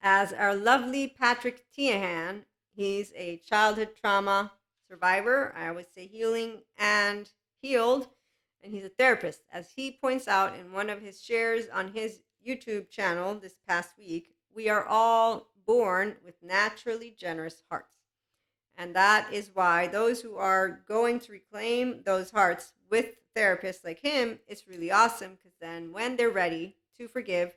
as our lovely Patrick Tiahan. He's a childhood trauma survivor. I always say healing and healed. And he's a therapist. As he points out in one of his shares on his YouTube channel this past week, we are all born with naturally generous hearts. And that is why those who are going to reclaim those hearts with therapists like him, it's really awesome because then when they're ready to forgive,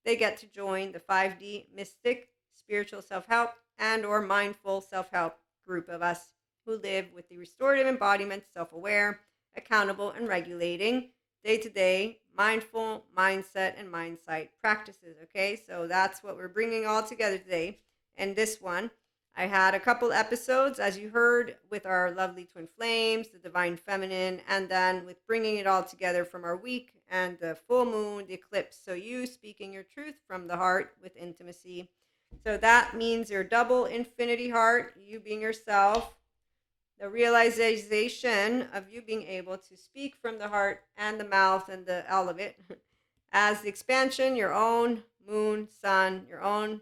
they get to join the 5D mystic, spiritual self-help, and or mindful self-help group of us who live with the restorative embodiment, self-aware, accountable, and regulating day-to-day mindful mindset and mindsight practices. Okay, so that's what we're bringing all together today. And this one, I had a couple episodes, as you heard, with our lovely twin flames, the divine feminine, and then with bringing it all together from our week and the full moon, the eclipse. So you speaking your truth from the heart with intimacy. So that means your double infinity heart, you being yourself, the realization of you being able to speak from the heart and the mouth and all of it as the expansion, your own moon, sun, your own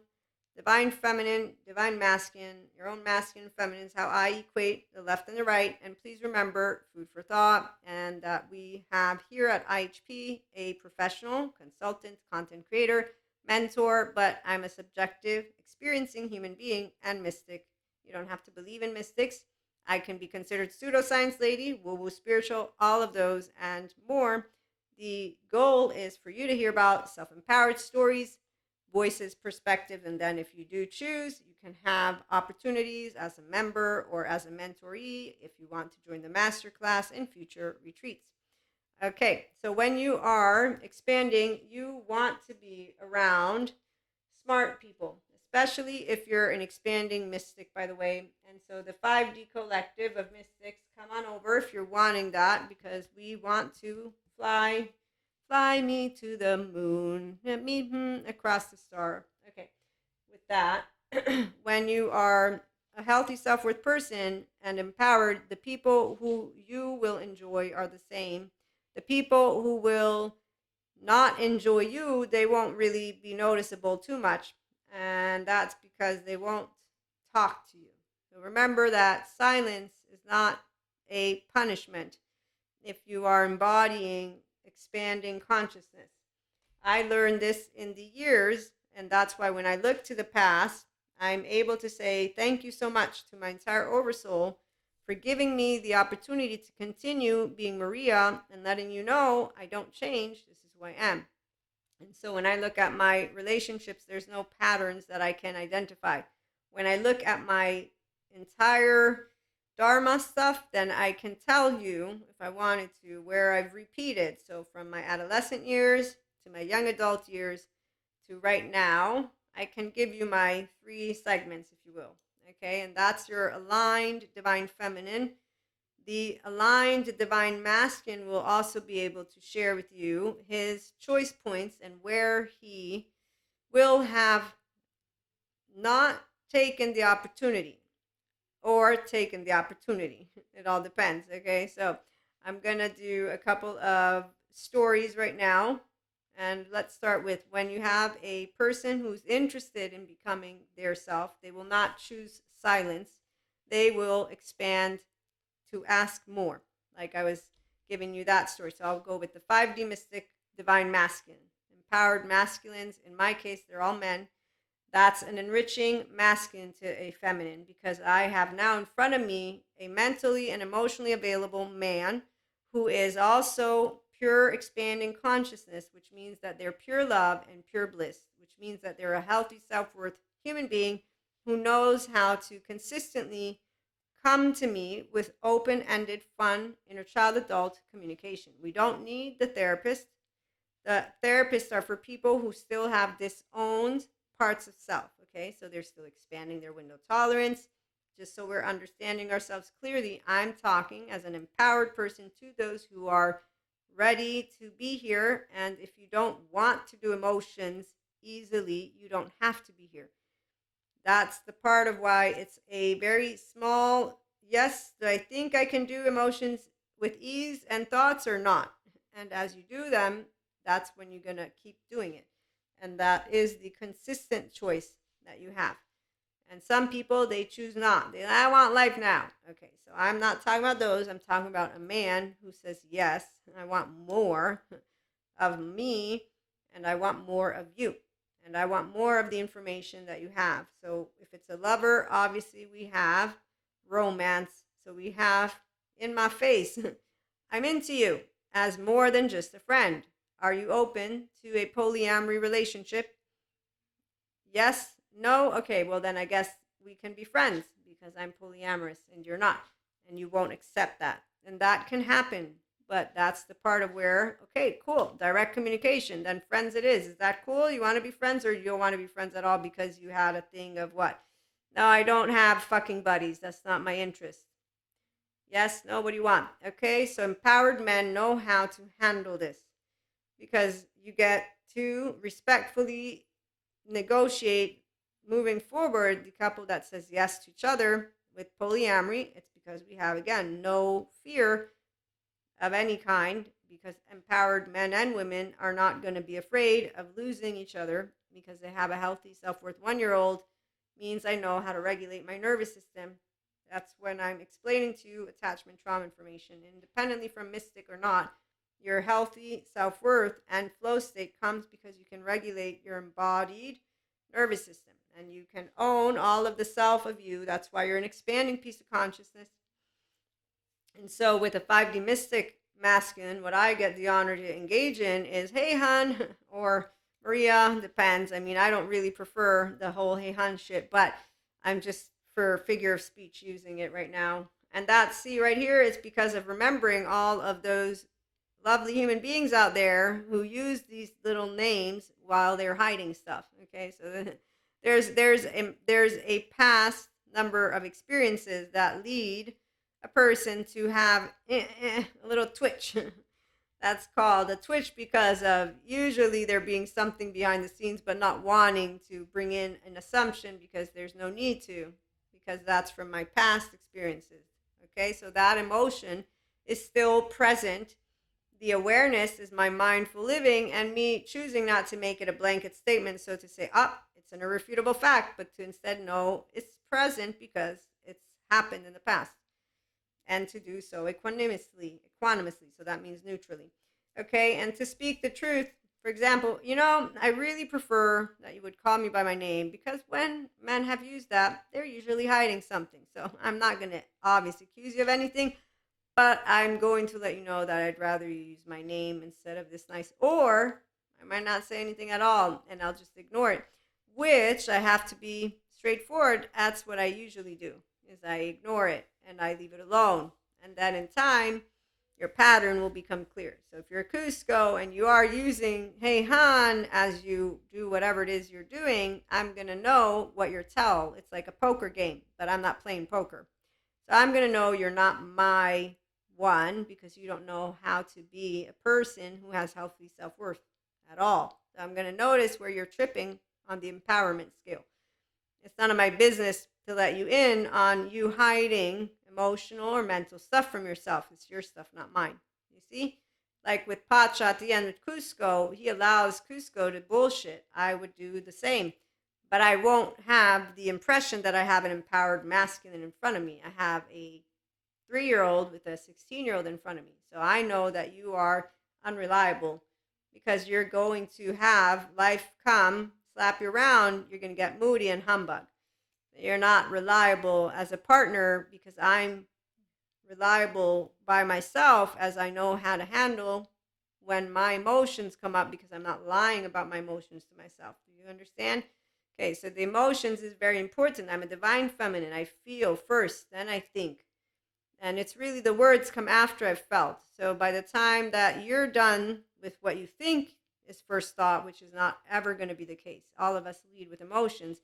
divine feminine, divine masculine, your own masculine feminine is how I equate the left and the right. And please remember, food for thought, and that we have here at IHP a professional, consultant, content creator, mentor, but I'm a subjective, experiencing human being and mystic. You don't have to believe in mystics. I can be considered pseudoscience lady, woo-woo spiritual, all of those and more. The goal is for you to hear about self-empowered stories, voices, perspectives, and then if you do choose, you can have opportunities as a member or as a mentoree if you want to join the masterclass in future retreats. Okay, so when you are expanding, you want to be around smart people, especially if you're an expanding mystic, by the way. And so the 5D collective of mystics, come on over if you're wanting that, because we want to fly me to the moon, let me across the star. Okay, with that, when you are a healthy self-worth person and empowered, the people who you will enjoy are the same. The people who will not enjoy you, they won't really be noticeable too much. And that's because they won't talk to you. So remember that silence is not a punishment if you are embodying expanding consciousness. I learned this in the years, and that's why when I look to the past, I'm able to say thank you so much to my entire oversoul for giving me the opportunity to continue being Maria and letting you know I don't change. This is who I am. And so when I look at my relationships, there's no patterns that I can identify. When I look at my entire Dharma stuff, then I can tell you, if I wanted to, where I've repeated. So from my adolescent years to my young adult years to right now, I can give you my 3 segments, if you will. Okay, and that's your aligned divine feminine. The aligned divine masculine will also be able to share with you his choice points and where he will have not taken the opportunity or taken the opportunity. It all depends. Okay, so I'm gonna do a couple of stories right now, and let's start with when you have a person who's interested in becoming their self, they will not choose silence, they will expand to ask more. Like I was giving you that story. So I'll go with the 5D mystic divine masculine. Empowered masculines, in my case, they're all men. That's an enriching masculine to a feminine because I have now in front of me a mentally and emotionally available man who is also pure expanding consciousness, which means that they're pure love and pure bliss, which means that they're a healthy self-worth human being who knows how to consistently come to me with open-ended, fun, inner child adult communication. We don't need the therapist. The therapists are for people who still have disowned parts of self, okay? So they're still expanding their window tolerance. Just so we're understanding ourselves clearly, I'm talking as an empowered person to those who are ready to be here. And if you don't want to do emotions easily, you don't have to be here. That's the part of why it's a very small yes. Do I think I can do emotions with ease and thoughts or not? And as you do them, that's when you're going to keep doing it. And that is the consistent choice you have. And some people, they choose not. I want life now. Okay, so I'm not talking about those. I'm talking about a man who says, yes, I want more of me, and I want more of you. And I want more of the information that you have. So if it's a lover, obviously we have romance. So we have in my face, I'm into you as more than just a friend. Are you open to a polyamory relationship? Yes? No? Okay, well, then I guess we can be friends because I'm polyamorous and you're not. And you won't accept that. And that can happen. But that's the part of where, okay, cool, direct communication. Then friends it is. Is that cool? You want to be friends or you don't want to be friends at all because you had a thing of what? No, I don't have fucking buddies. That's not my interest. Yes? No? What do you want? Okay, so empowered men know how to handle this because you get to respectfully negotiate moving forward. The couple that says yes to each other with polyamory, it's because we have, again, no fear of any kind, because empowered men and women are not going to be afraid of losing each other because they have a healthy self-worth. 1-year-old means I know how to regulate my nervous system. That's when I'm explaining to you attachment trauma information. Independently from mystic or not, your healthy self-worth and flow state comes because you can regulate your embodied nervous system and you can own all of the self of you. That's why you're an expanding piece of consciousness. And so with a 5D mystic masculine, what I get the honor to engage in is, hey, hun, or Maria, depends. I mean, I don't really prefer the whole hey, hun shit, but I'm just for figure of speech using it right now. And that, see, right here is because of remembering all of those lovely human beings out there who use these little names while they're hiding stuff. Okay, so there's a past number of experiences that lead a person to have a little twitch. That's called a twitch because of usually there being something behind the scenes, but not wanting to bring in an assumption because there's no need to, because that's from my past experiences. Okay, so that emotion is still present. The awareness is my mindful living and me choosing not to make it a blanket statement. So to say, it's an irrefutable fact, but to instead know it's present because it's happened in the past. And to do so equanimously. So that means neutrally. Okay, and to speak the truth. For example, I really prefer that you would call me by my name because when men have used that, they're usually hiding something. So I'm not going to obviously accuse you of anything, but I'm going to let you know that I'd rather you use my name instead of this nice, or I might not say anything at all and I'll just ignore it, which I have to be straightforward. That's what I usually do, is I ignore it and I leave it alone. And then in time, your pattern will become clear. So if you're a Cusco and you are using hey Han as you do whatever it is you're doing, I'm going to know what your tell. It's like a poker game, but I'm not playing poker. So I'm going to know you're not my one because you don't know how to be a person who has healthy self-worth at all. So I'm going to notice where you're tripping on the empowerment scale. It's none of my business to let you in on you hiding emotional or mental stuff from yourself. It's your stuff, not mine. You see? Like with Pacha at the end with Cusco, he allows Cusco to bullshit. I would do the same. But I won't have the impression that I have an empowered masculine in front of me. I have a 3-year-old with a 16-year-old in front of me. So I know that you are unreliable because you're going to have life come, slap you around, you're going to get moody and humbug. You're not reliable as a partner because I'm reliable by myself as I know how to handle when my emotions come up because I'm not lying about my emotions to myself. Do you understand? Okay, so the emotions is very important. I'm a divine feminine. I feel first, then I think. And it's really the words come after I've felt. So by the time that you're done with what you think is first thought, which is not ever going to be the case, all of us lead with emotions.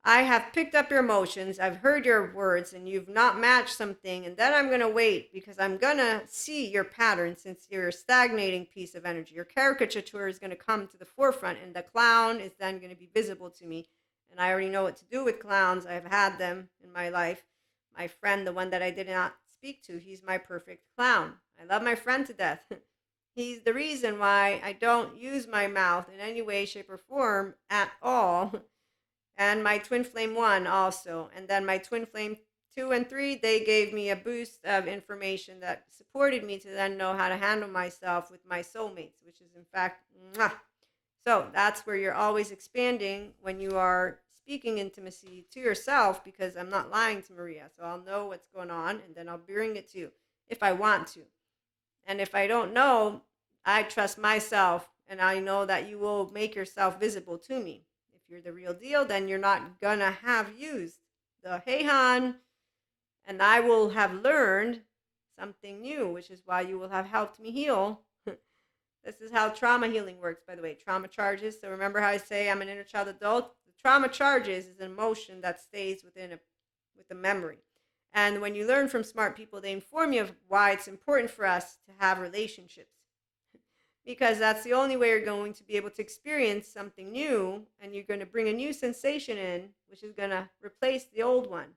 I have picked up your emotions, I've heard your words, and you've not matched something, and then I'm going to wait because I'm going to see your pattern since you're a stagnating piece of energy. Your caricature is going to come to the forefront, and the clown is then going to be visible to me. And I already know what to do with clowns. I've had them in my life. My friend, the one that I did not speak to, he's my perfect clown. I love my friend to death. He's the reason why I don't use my mouth in any way, shape, or form at all. and my twin flame 1 also. And then my twin flame 2 and 3, they gave me a boost of information that supported me to then know how to handle myself with my soulmates, which is in fact, mwah. So that's where you're always expanding when you are speaking intimacy to yourself, because I'm not lying to Maria. So I'll know what's going on and then I'll bring it to you if I want to. And if I don't know, I trust myself and I know that you will make yourself visible to me. If you're the real deal, then you're not gonna have used the hey Han, and I will have learned something new, which is why you will have helped me heal. This is how trauma healing works, by the way. Trauma charges. So remember how I say I'm an inner child adult? The trauma charges is an emotion that stays with a memory. And when you learn from smart people, they inform you of why it's important for us to have relationships. Because that's the only way you're going to be able to experience something new, and you're going to bring a new sensation in, which is going to replace the old one.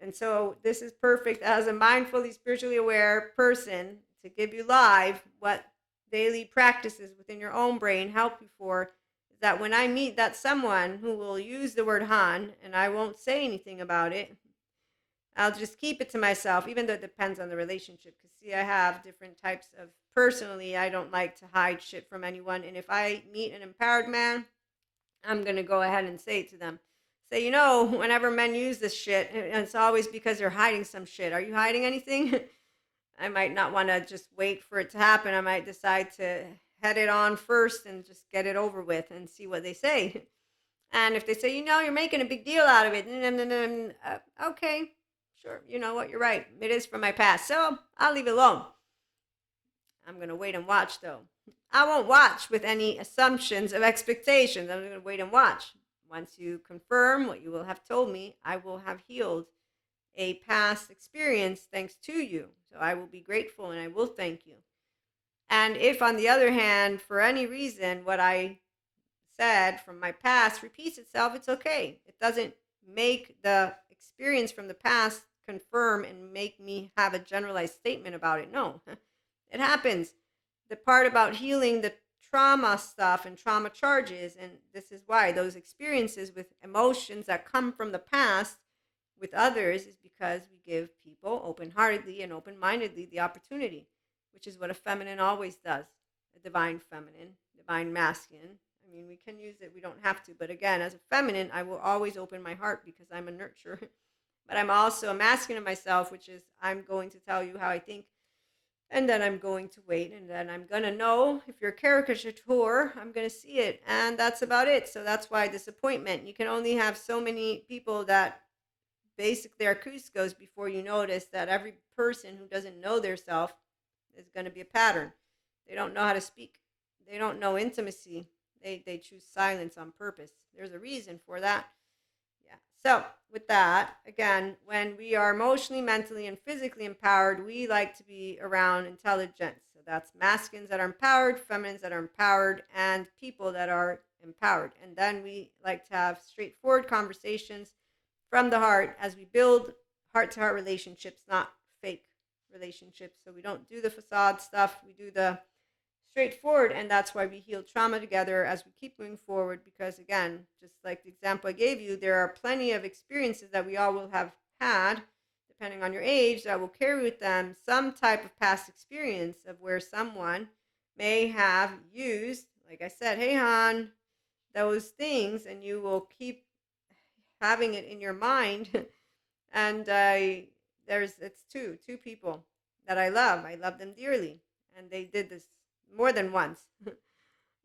And so this is perfect as a mindfully spiritually aware person to give you live what daily practices within your own brain help you for, that when I meet that someone who will use the word Han and I won't say anything about it, I'll just keep it to myself, even though it depends on the relationship. Because, see, I have different types of, personally, I don't like to hide shit from anyone. And if I meet an empowered man, I'm going to go ahead and say it to them. Say, whenever men use this shit, it's always because they're hiding some shit. Are you hiding anything? I might not want to just wait for it to happen. I might decide to head it on first and just get it over with and see what they say. And if they say, you're making a big deal out of it, okay, sure, you know what, you're right. It is from my past, so I'll leave it alone. I'm going to wait and watch, though. I won't watch with any assumptions of expectations. I'm going to wait and watch. Once you confirm what you will have told me, I will have healed a past experience thanks to you. So I will be grateful and I will thank you. And if, on the other hand, for any reason, what I said from my past repeats itself, it's okay. It doesn't make the experience from the past confirm and make me have a generalized statement about it. No, it happens. The part about healing the trauma stuff and trauma charges, and this is why those experiences with emotions that come from the past with others is because we give people open-heartedly and open-mindedly the opportunity, which is what a feminine always does. A divine feminine, divine masculine. I mean, we can use it, we don't have to, but again, as a feminine, I will always open my heart because I'm a nurturer. But I'm also a masculine myself, which is I'm going to tell you how I think, and then I'm going to wait, and then I'm going to know if you're a caricature, I'm going to see it, and that's about it. So that's why disappointment. You can only have so many people that basically are Cuscos before you notice that every person who doesn't know their self is going to be a pattern. They don't know how to speak. They don't know intimacy. They choose silence on purpose. There's a reason for that. Yeah. So with that, again, when we are emotionally, mentally, and physically empowered, we like to be around intelligence. So that's masculines that are empowered, feminines that are empowered, and people that are empowered. And then we like to have straightforward conversations from the heart as we build heart-to-heart relationships, not fake relationships. So we don't do the facade stuff. We do the straightforward, and that's why we heal trauma together as we keep moving forward, because again, just like the example I gave you, there are plenty of experiences that we all will have had, depending on your age, that will carry with them some type of past experience of where someone may have used, like I said, hey Han, those things, and you will keep having it in your mind. And it's two people that I love them dearly, and they did this more than once.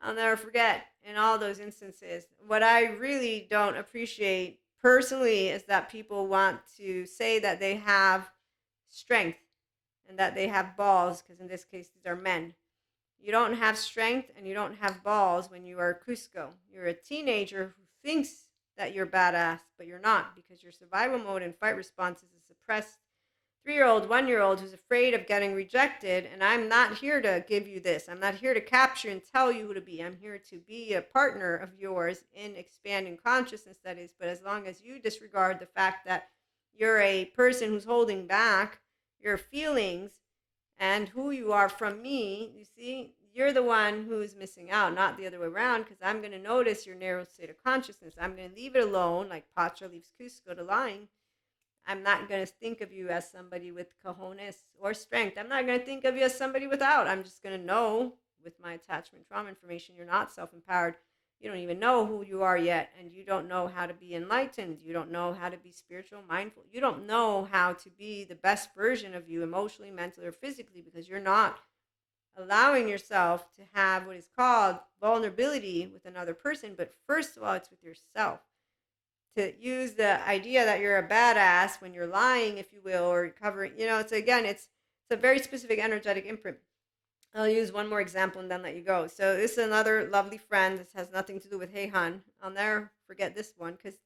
I'll never forget in all those instances. What I really don't appreciate personally is that people want to say that they have strength and that they have balls, because in this case, these are men. You don't have strength and you don't have balls when you are Cusco. You're a teenager who thinks that you're badass, but you're not, because your survival mode and fight response is a suppressed 3-year-old, 1-year-old who's afraid of getting rejected. And I'm not here to give you this. I'm not here to capture and tell you who to be. I'm here to be a partner of yours in expanding consciousness, that is. But as long as you disregard the fact that you're a person who's holding back your feelings and who you are from me, you see, you're the one who's missing out, not the other way around, because I'm going to notice your narrow state of consciousness. I'm going to leave it alone, like Pacha leaves Cusco to lying. I'm not going to think of you as somebody with cojones or strength. I'm not going to think of you as somebody without. I'm just going to know with my attachment trauma information, you're not self-empowered. You don't even know who you are yet, and you don't know how to be enlightened. You don't know how to be spiritual, mindful. You don't know how to be the best version of you emotionally, mentally, or physically, because you're not allowing yourself to have what is called vulnerability with another person. But first of all, it's with yourself. To use the idea that you're a badass when you're lying, if you will, or covering, it's a very specific energetic imprint. I'll use one more example and then let you go. So this is another lovely friend. This has nothing to do with Hey Hun. I'll never forget this one, because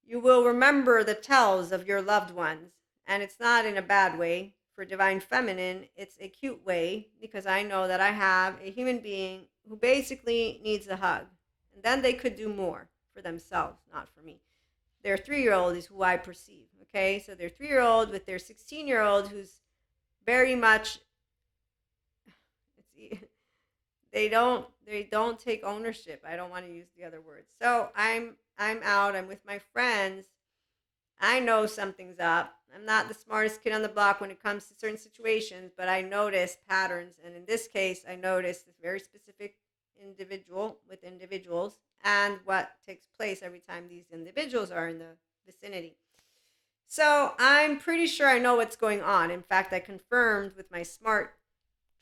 you will remember the tells of your loved ones. And it's not in a bad way. For Divine Feminine, it's a cute way, because I know that I have a human being who basically needs a hug. And then they could do more for themselves, not for me. Their 3-year-old is who I perceive. Okay, so their 3-year-old with their 16-year-old who's very much, they don't take ownership. I don't want to use the other words. So I'm out. I'm with my friends. I know something's up. I'm not the smartest kid on the block when it comes to certain situations, but I notice patterns. And in this case, I noticed this very specific individual with individuals and what takes place every time these individuals are in the vicinity. So I'm pretty sure I know what's going on. In fact, I confirmed with my smart,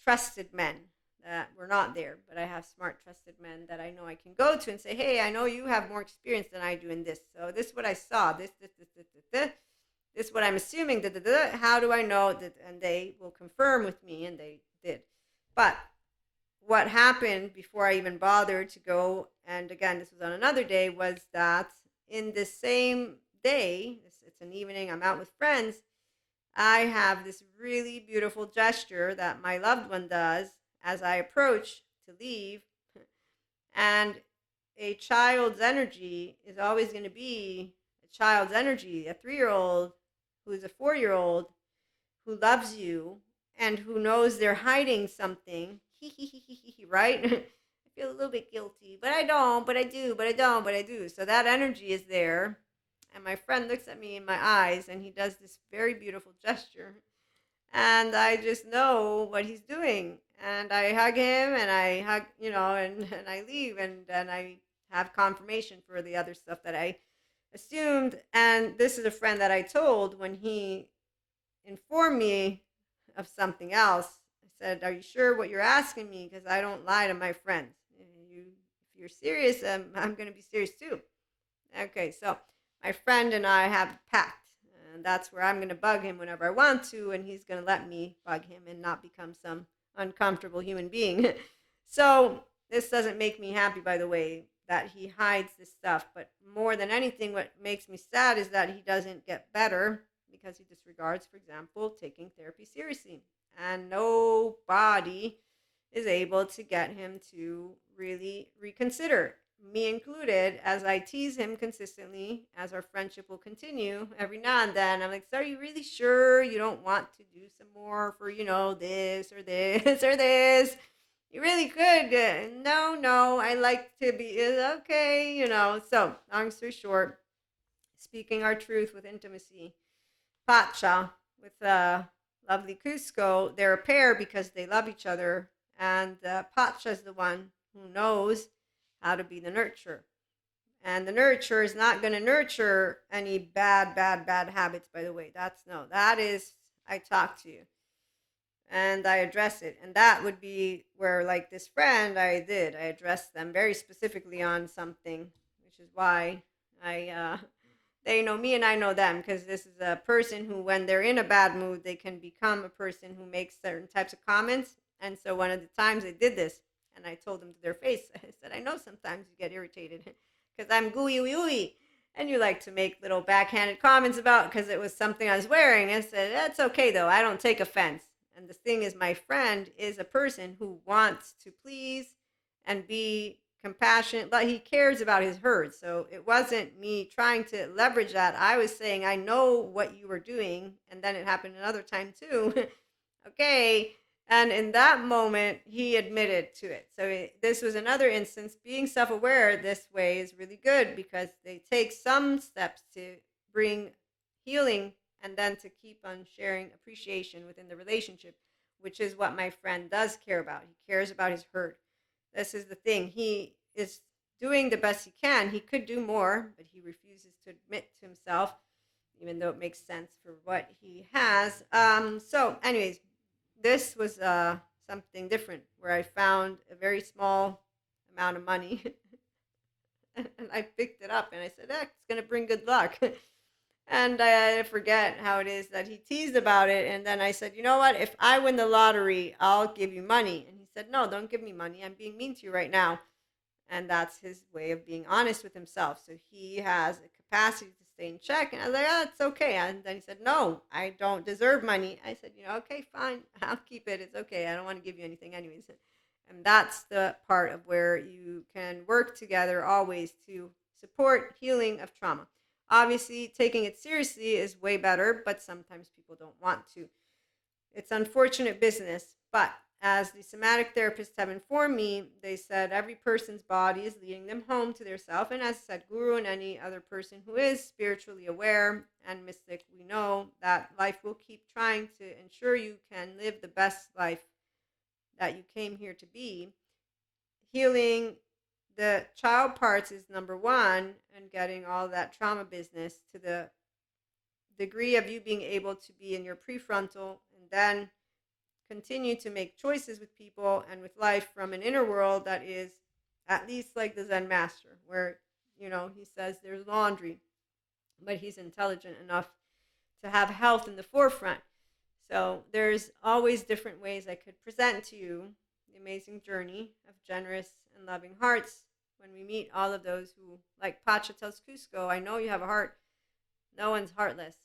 trusted men that we're not there, but I have smart, trusted men that I know I can go to and say, hey, I know you have more experience than I do in this. So this is what I saw. This is what I'm assuming. How do I know that? And they will confirm with me, and they did. But what happened before I even bothered to go, and again, this was on another day, was that in the same day, it's an evening, I'm out with friends, I have this really beautiful gesture that my loved one does as I approach to leave. And a child's energy is always going to be a child's energy, a 3-year-old who's a 4-year-old who loves you and who knows they're hiding something. Right? I feel a little bit guilty, but I don't, but I do, but I don't, but I do. So that energy is there. And my friend looks at me in my eyes and he does this very beautiful gesture. And I just know what he's doing. And I hug him and I hug, and I leave, and then I have confirmation for the other stuff that I assumed. And this is a friend that I told when he informed me of something else. I said, are you sure what you're asking me? Because I don't lie to my friends. If you're serious, I'm going to be serious too. Okay, so my friend and I have a pact. And that's where I'm going to bug him whenever I want to, and he's going to let me bug him and not become some uncomfortable human being. So this doesn't make me happy, by the way, that he hides this stuff. But more than anything, what makes me sad is that he doesn't get better because he disregards, for example, taking therapy seriously. And nobody is able to get him to really reconsider, me included, as I tease him consistently, as our friendship will continue every now and then. I'm like, so are you really sure you don't want to do some more for, this or this or this? You really could. No, I like to be, okay, So, long story short, speaking our truth with intimacy, Pacha with lovely Cusco, they're a pair because they love each other. And Pacha is the one who knows how to be the nurturer. And the nurturer is not going to nurture any bad habits, by the way. That is, I talk to you and I address it. And that would be where, like this friend, I addressed them very specifically on something, which is why they know me and I know them, because this is a person who, when they're in a bad mood, they can become a person who makes certain types of comments. And so one of the times they did this, and I told them to their face, I said, I know sometimes you get irritated because I'm gooey ooey, and you like to make little backhanded comments about because it was something I was wearing. I said, that's okay though, I don't take offense. And the thing is, my friend is a person who wants to please and be compassionate, but he cares about his herd. So it wasn't me trying to leverage that. I was saying, I know what you were doing. And then it happened another time too. Okay, And in that moment, he admitted to it. So this was another instance. Being self aware this way is really good because they take some steps to bring healing and then to keep on sharing appreciation within the relationship, which is what my friend does care about. He cares about his hurt. This is the thing. He is doing the best he can. He could do more, but he refuses to admit to himself, even though it makes sense for what he has. So, anyways, this was something different where I found a very small amount of money and I picked it up and I said, it's going to bring good luck. And I forget how it is that he teased about it. And then I said, you know what? If I win the lottery, I'll give you money. And he said, no, don't give me money. I'm being mean to you right now. And that's his way of being honest with himself. So he has a capacity to stay in check. And I was like, it's okay. And then he said, no, I don't deserve money. I said, okay, fine. I'll keep it. It's okay. I don't want to give you anything anyways. And that's the part of where you can work together always to support healing of trauma. Obviously, taking it seriously is way better, but sometimes people don't want to. It's unfortunate business, but as the somatic therapists have informed me, they said every person's body is leading them home to their self. And as said Guru and any other person who is spiritually aware and mystic, we know that life will keep trying to ensure you can live the best life that you came here to be. Healing the child parts is number one, and getting all that trauma business to the degree of you being able to be in your prefrontal and then continue to make choices with people and with life from an inner world that is at least like the Zen master, where, he says there's laundry, but he's intelligent enough to have health in the forefront. So there's always different ways I could present to you the amazing journey of generous and loving hearts when we meet all of those who, like Pacha tells Cusco, I know you have a heart. No one's heartless.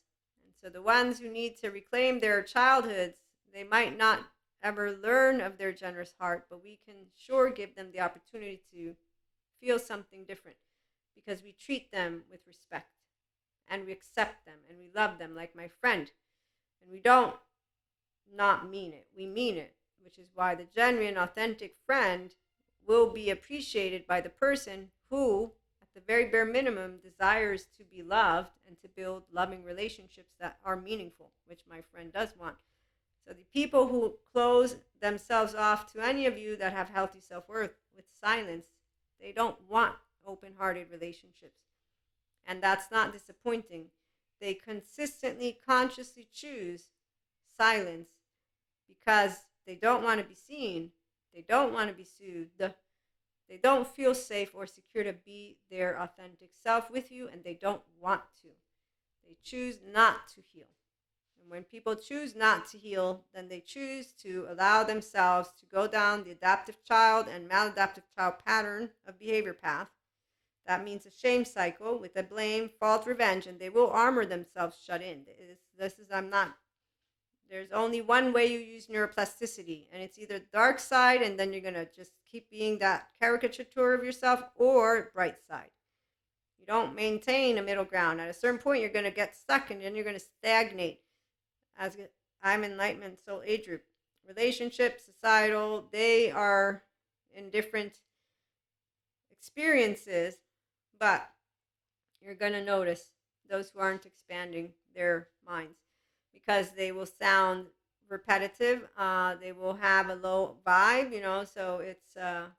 And so the ones who need to reclaim their childhoods, they might not ever learn of their generous heart, but we can sure give them the opportunity to feel something different because we treat them with respect and we accept them and we love them like my friend. And we don't not mean it. We mean it, which is why the genuine, authentic friend will be appreciated by the person who, at the very bare minimum, desires to be loved and to build loving relationships that are meaningful, which my friend does want. So the people who close themselves off to any of you that have healthy self-worth with silence, they don't want open-hearted relationships. And that's not disappointing. They consistently, consciously choose silence because they don't want to be seen. They don't want to be soothed. They don't feel safe or secure to be their authentic self with you, and they don't want to. They choose not to heal. And when people choose not to heal, then they choose to allow themselves to go down the adaptive child and maladaptive child pattern of behavior path. That means a shame cycle with a blame, fault, revenge, and they will armor themselves shut in. There's only one way you use neuroplasticity, and it's either dark side, and then you're going to just keep being that caricature of yourself, or bright side. You don't maintain a middle ground. At a certain point, you're going to get stuck, and then you're going to stagnate. As I'm Enlightenment Soul Age Group. Relationships, societal, they are in different experiences, but you're going to notice those who aren't expanding their minds because they will sound repetitive. They will have a low vibe, so it's for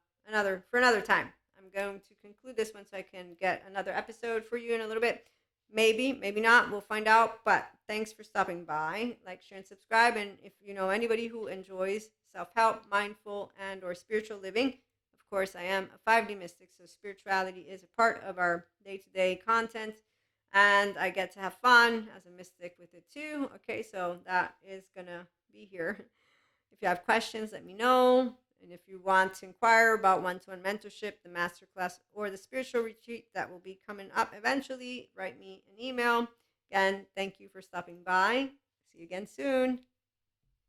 another time. I'm going to conclude this one so I can get another episode for you in a little bit. Maybe not. We'll find out. But thanks for stopping by. Like, share, and subscribe. And if you know anybody who enjoys self-help, mindful, and or spiritual living, of course, I am a 5D mystic, so spirituality is a part of our day-to-day content. And I get to have fun as a mystic with it too. Okay, so that is going to be here. If you have questions, let me know. And if you want to inquire about one-to-one mentorship, the masterclass, or the spiritual retreat that will be coming up eventually, write me an email. Again, thank you for stopping by. See you again soon.